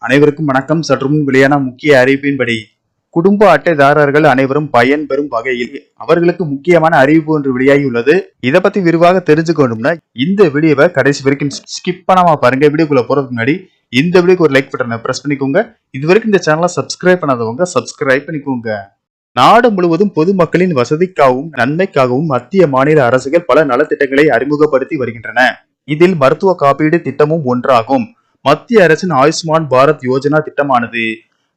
அனைவருக்கும் வணக்கம். சற்று முன் வெளியான முக்கிய அறிவிப்பின்படி குடும்ப அட்டைதாரர்கள் அனைவரும் பயன்பெறும் வகையில் அவர்களுக்கு முக்கியமான அறிவிப்பு ஒன்று வெளியாகியுள்ளது. இதை பத்தி விரிவாக தெரிஞ்சுக்கணும்னா இந்த வீடியோவை கடைசி வரைக்கும் ஸ்கிப் பண்ணாம பாருங்க. வீடியோக்குள்ள போறதுக்கு முன்னாடி இந்த வீடியோக்கு ஒரு லைக் பட்டனை பிரஸ் பண்ணிக்கோங்க. இதுவரைக்கும் இந்த சேனலை சப்ஸ்கிரைப் பண்ணாதவங்க சப்ஸ்கிரைப் பண்ணிக்கோங்க. நாடு முழுவதும் பொதுமக்களின் வசதிக்காகவும் நன்மைக்காகவும் மத்திய மாநில அரசுகள் பல நலத்திட்டங்களை அறிமுகப்படுத்தி வருகின்றன. இதில் மருத்துவ காப்பீடு திட்டமும் ஒன்றாகும். மத்திய அரசின் ஆயுஷ்மான் பாரத் யோஜனா திட்டமானது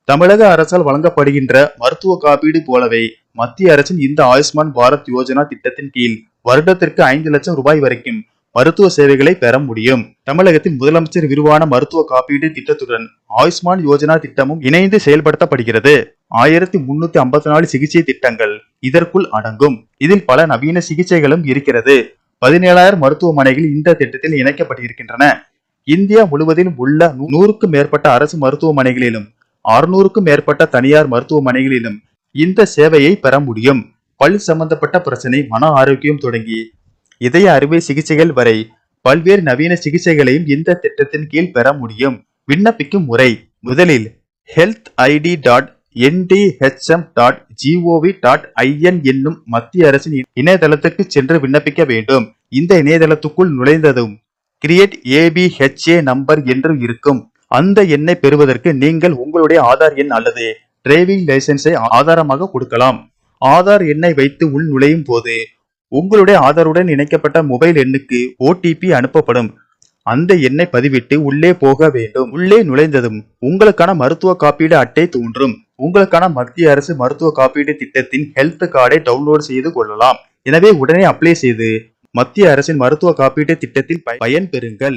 தமிழக அரசால் வழங்கப்படுகின்ற மருத்துவ காப்பீடு போலவே மத்திய அரசின் இந்த ஆயுஷ்மான் பாரத் யோஜனா திட்டத்தின் கீழ் வருடத்திற்கு 5 லட்சம் ரூபாய் வரைக்கும் மருத்துவ சேவைகளை பெற முடியும். தமிழகத்தின் முதலமைச்சர் விரிவான மருத்துவ காப்பீடு திட்டத்துடன் ஆயுஷ்மான் யோஜனா திட்டமும் இணைந்து செயல்படுத்தப்படுகிறது. 1354 சிகிச்சை திட்டங்கள் இதற்குள் அடங்கும். இதில் பல நவீன சிகிச்சைகளும் இருக்கிறது. 17,000 மருத்துவமனைகள் இந்த திட்டத்தில் இணைக்கப்பட்டிருக்கின்றன. இந்தியா முழுவதிலும் உள்ள 100க்கும் மேற்பட்ட அரசு மருத்துவமனைகளிலும் 600க்கும் மேற்பட்ட தனியார் மருத்துவமனைகளிலும் இந்த சேவையை பெற முடியும். பல் சம்பந்தப்பட்ட பிரச்சனை, மன ஆரோக்கியம் தொடங்கி இதய அறுவை சிகிச்சைகள் வரை பல்வேறு நவீன சிகிச்சைகளையும் இந்த திட்டத்தின் கீழ் பெற முடியும். விண்ணப்பிக்கும் முறை: முதலில் healthid.ndhm.gov.in என்னும் மத்திய அரசின் இணையதளத்துக்கு சென்று விண்ணப்பிக்க வேண்டும். இந்த இணையதளத்துக்குள் நுழைந்ததும் கிரியேட் ABHA நம்பர் என்று இருக்கும். அந்த எண்ணை பெறுவதற்கு நீங்கள் உங்களுடைய ஆதார் எண் அல்லது டிரைவிங் லைசன்ஸை ஆதாரமாக கொடுக்கலாம். ஆதார் எண்ணை வைத்து உள் நுழையும் போது உங்களுடைய ஆதாருடன் இணைக்கப்பட்ட மொபைல் எண்ணுக்கு OTP அனுப்பப்படும். அந்த எண்ணை பதிவிட்டு உள்ளே போக வேண்டும். உள்ளே நுழைந்ததும் உங்களுக்கான மருத்துவ காப்பீடு அட்டை தோன்றும். உங்களுக்கான மத்திய அரசு மருத்துவ காப்பீடு திட்டத்தின் ஹெல்த் கார்டை டவுன்லோட் செய்து கொள்ளலாம். எனவே உடனே அப்ளை செய்து மத்திய அரசின் மருத்துவ காப்பீட்டு திட்டத்தில் பயன்பெறுங்கள்.